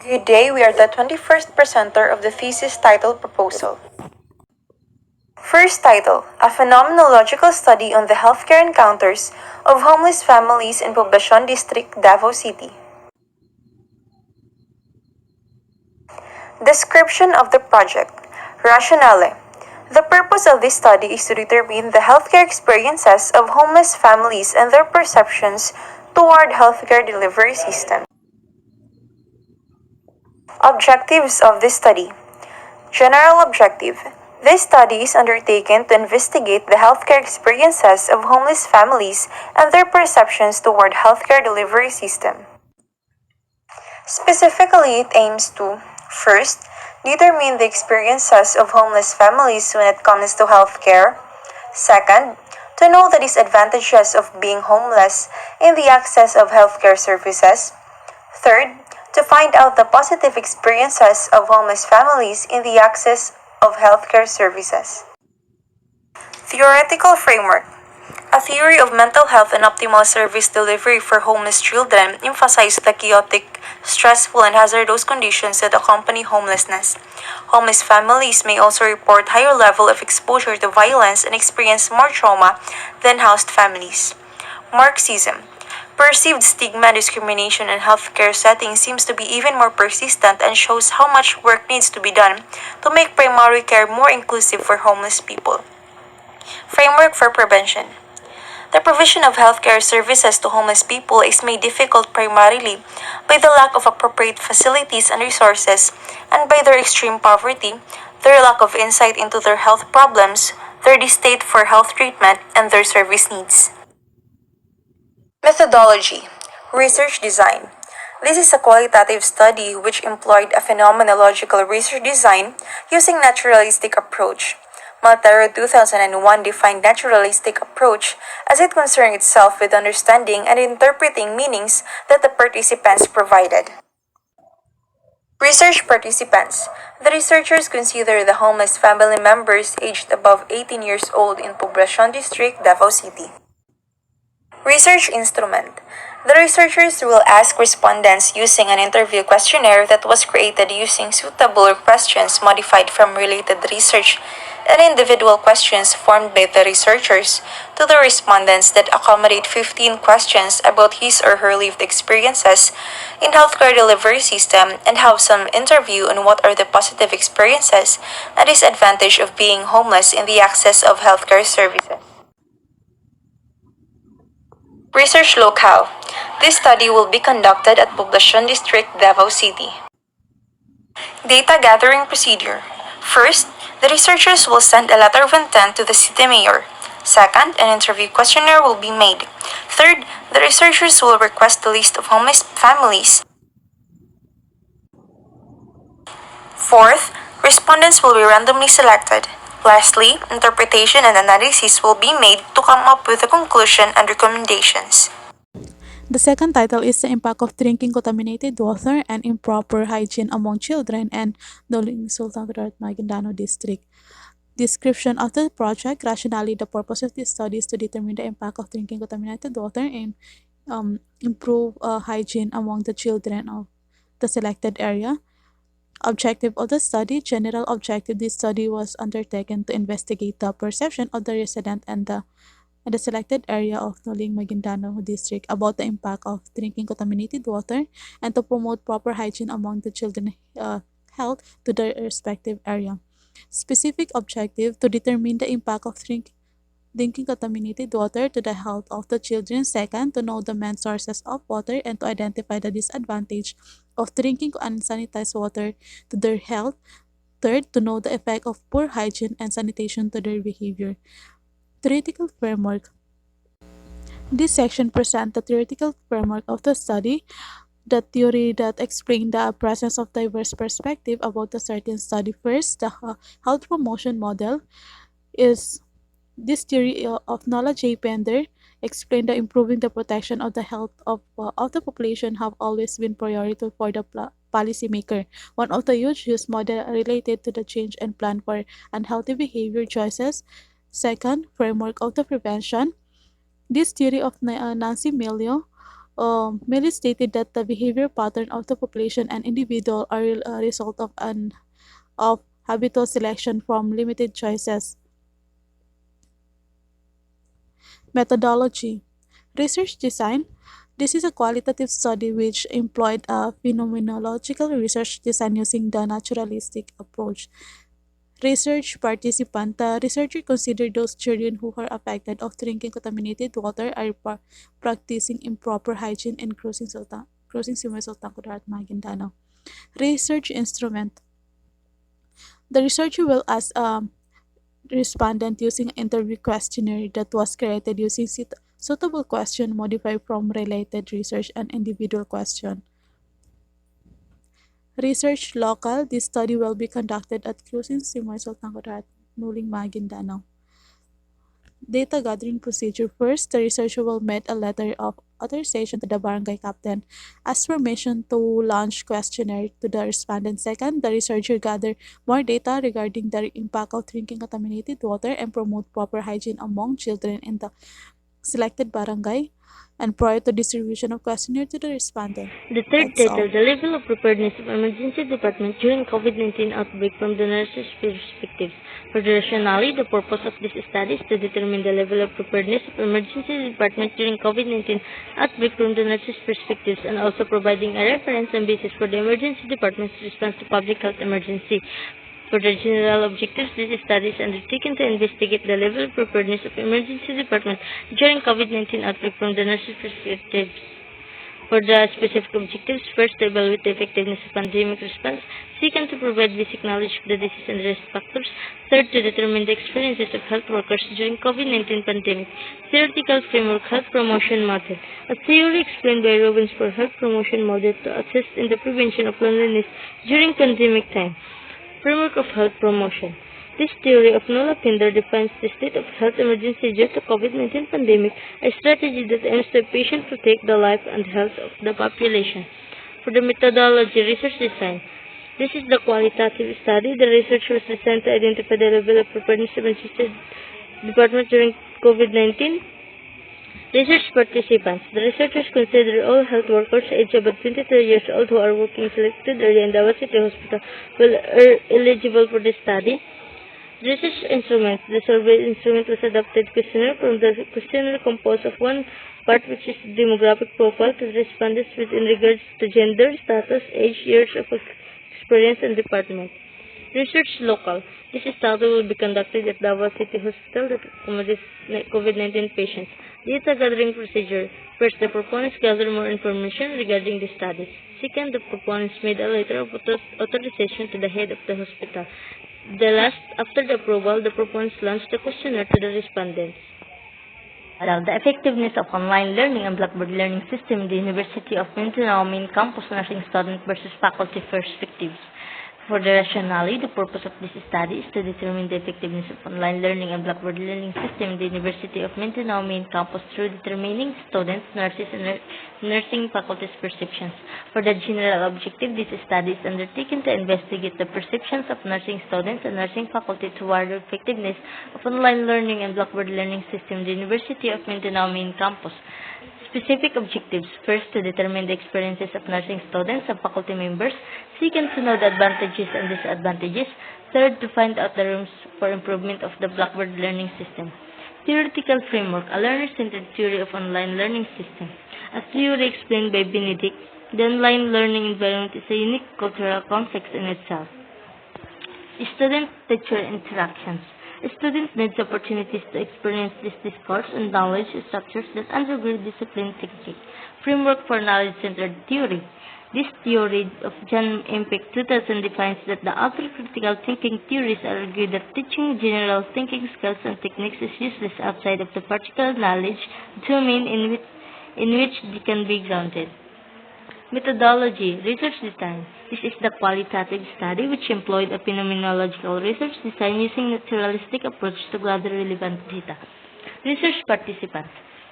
Good day, we are the 21st presenter of the thesis title proposal. First title, A Phenomenological Study on the Healthcare Encounters of Homeless Families in Poblacion District, Davao City. Description of the project. Rationale. The purpose of this study is to determine the healthcare experiences of homeless families and their perceptions toward healthcare delivery system. Objectives of this study. General objective. This study is undertaken to investigate the healthcare experiences of homeless families and their perceptions toward healthcare delivery system. Specifically, it aims to first, determine the experiences of homeless families when it comes to healthcare. Second, to know the disadvantages of being homeless in the access of healthcare services. Third, to find out the positive experiences of homeless families in the access of healthcare services. Theoretical framework. A theory of mental health and optimal service delivery for homeless children emphasizes the chaotic, stressful, and hazardous conditions that accompany homelessness. Homeless families may also report higher level of exposure to violence and experience more trauma than housed families. Marxism. Perceived stigma and discrimination in healthcare settings seems to be even more persistent and shows how much work needs to be done to make primary care more inclusive for homeless people. Framework for prevention. The provision of healthcare services to homeless people is made difficult primarily by the lack of appropriate facilities and resources, and by their extreme poverty, their lack of insight into their health problems, their distaste for health treatment, and their service needs. Methodology. Research design. This is a qualitative study which employed a phenomenological research design using naturalistic approach. Maltero 2001 defined naturalistic approach as it concerned itself with understanding and interpreting meanings that the participants provided. Research participants. The researchers consider the homeless family members aged above 18 years old in Poblacion District, Davao City. Research instrument. The researchers will ask respondents using an interview questionnaire that was created using suitable questions modified from related research and individual questions formed by the researchers to the respondents that accommodate 15 questions about his or her lived experiences in healthcare delivery system and have some interview on what are the positive experiences and disadvantage of being homeless in the access of healthcare services. Research locale. This study will be conducted at Poblacion District, Davao City. Data gathering procedure. First, the researchers will send a letter of intent to the city mayor. Second, an interview questionnaire will be made. Third, the researchers will request a list of homeless families. Fourth, respondents will be randomly selected. Lastly, interpretation and analysis will be made to come up with a conclusion and recommendations. The second title is The Impact of Drinking Contaminated Water and Improper Hygiene Among Children and Doling Sultan Kudarat Maguindanao District. Description of the project. Rationally, the purpose of this study is to determine the impact of drinking contaminated water and improve hygiene among the children of the selected area. Objective of the study. General objective. This study was undertaken to investigate the perception of the resident and the selected area of Noling Maguindanao District about the impact of drinking contaminated water and to promote proper hygiene among the children health to their respective area. Specific objective to determine the impact of drinking contaminated water to the health of the children. Second, to know the main sources of water and to identify the disadvantage of drinking unsanitized water to their health. Third, to know the effect of poor hygiene and sanitation to their behavior. Theoretical framework. This section presents the theoretical framework of the study, the theory that explains the presence of diverse perspective about a certain study. First, the health promotion model is this theory of Nala J. Pender explained that improving the protection of the health of the population have always been priority for the policymaker. One of the huge use model related to the change and plan for unhealthy behavior choices. Second, framework of the prevention. This theory of Nancy Melio merely stated that the behavior pattern of the population and individual are a result of habitual selection from limited choices. Methodology. Research design. This is a qualitative study which employed a phenomenological research design using the naturalistic approach. Research participant. The researcher considered those children who are affected of drinking contaminated water are practicing improper hygiene and crossing Simoy Sultan Kudarat Maguindanao. Research instrument. The researcher will ask respondent using an interview questionnaire that was created using suitable question modified from related research and individual question. Research local. This study will be conducted at Cruising Simoy Sultan Kudarat Nuling Maguindanao. Data gathering procedure. First, the researcher will make a letter of authorization to the barangay captain, ask permission to launch questionnaire to the respondent. Second, the researcher gather more data regarding the impact of drinking contaminated water and promote proper hygiene among children in the selected barangay and prior to distribution of questionnaire to the respondent. The third That's title, all. The Level of Preparedness of Emergency Department During COVID-19 Outbreak from the Nurses' Perspectives. For the rationale, the purpose of this study is to determine the level of preparedness of emergency department during COVID-19 outbreak from the nurses' perspectives and also providing a reference and basis for the emergency department's response to public health emergency. For the general objectives, this study is undertaken to investigate the level of preparedness of emergency department during COVID-19 outbreak from the nurses' perspectives. For the specific objectives, first, to evaluate the effectiveness of pandemic response. Second, to provide basic knowledge of the disease and risk factors. Third, to determine the experiences of health workers during COVID-19 pandemic. Theoretical framework, health promotion model. A theory explained by Robbins for health promotion model to assist in the prevention of loneliness during pandemic time. Framework of health promotion. This theory of nulla pinder defines the state of health emergency due to COVID-19 pandemic, a strategy that aims to patient protect the life and health of the population. For the methodology, research design. This is the qualitative study. The research was designed to identify the level of preparedness of emergency department during COVID-19. Research participants. The researchers consider all health workers aged above 22 years old who are working selected area in Davao City Hospital will are eligible for the study. Research instrument. The survey instrument was adapted questionnaire from the questionnaire composed of one part which is demographic profile to the respondents in regards to gender, status, age, years of experience and department. Research local. This study will be conducted at Davao City Hospital that accommodates COVID-19 patients. Data gathering procedure. First, the proponents gather more information regarding the study. Second, the proponents made a letter of authorization to the head of the hospital. After the approval, the proponents launched the questionnaire to the respondents. The effectiveness of online learning and Blackboard learning system in the University of Mindanao main campus nursing student versus faculty perspectives. For the rationale, the purpose of this study is to determine the effectiveness of online learning and Blackboard learning system in the University of Mindanao main campus through determining students, nurses, and nursing faculty's perceptions. For the general objective, this study is undertaken to investigate the perceptions of nursing students and nursing faculty toward the effectiveness of online learning and Blackboard learning system in the University of Mindanao main campus. Specific objectives. First, to determine the experiences of nursing students and faculty members. Second, to know the advantages and disadvantages. Third, to find out the rooms for improvement of the Blackboard learning system. Theoretical framework. A learner-centered theory of online learning system. A theory explained by Benedict. The online learning environment is a unique cultural context in itself. Student-teacher interactions. Students need opportunities to experience this discourse and knowledge structures that undergird discipline thinking. Framework for knowledge-centered theory. This theory of John M. Peck 2000 defines that the outer critical thinking theories argue that teaching general thinking skills and techniques is useless outside of the particular knowledge domain in which they can be grounded. Methodology, research design. This is the qualitative study which employed a phenomenological research design using naturalistic approach to gather relevant data. Research participants.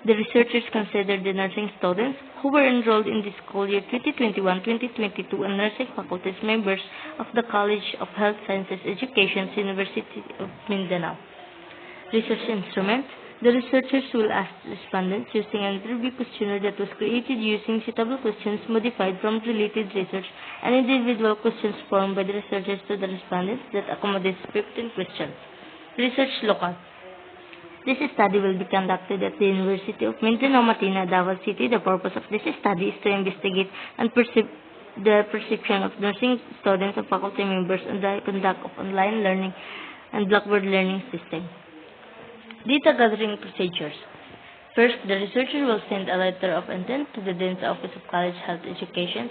The researchers considered the nursing students who were enrolled in the school year 2021-2022 and nursing faculties members of the College of Health Sciences Education, University of Mindanao. Research instruments. The researchers will ask respondents using an interview questionnaire that was created using suitable questions modified from related research and individual questions formed by the researchers to the respondents that accommodates 15 questions. Research lookout. This study will be conducted at the University of Mindanao Matina, Davao City. The purpose of this study is to investigate and the perception of nursing students and faculty members on the conduct of online learning and Blackboard learning system. Data gathering procedures. First, the researcher will send a letter of intent to the Dean's Office of College Health Education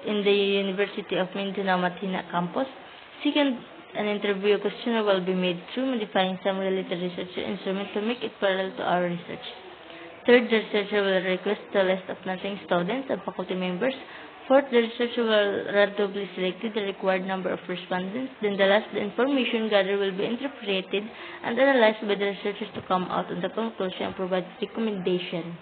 in the University of Mindanao Matina campus. Second, an interview questionnaire will be made through modifying some related research instrument to make it parallel to our research. Third, the researcher will request the list of nursing students and faculty members. Fourth, the researcher will randomly select the required number of respondents. Then the last, the information gathered will be interpreted and analyzed by the researchers to come out on the conclusion and provide recommendation.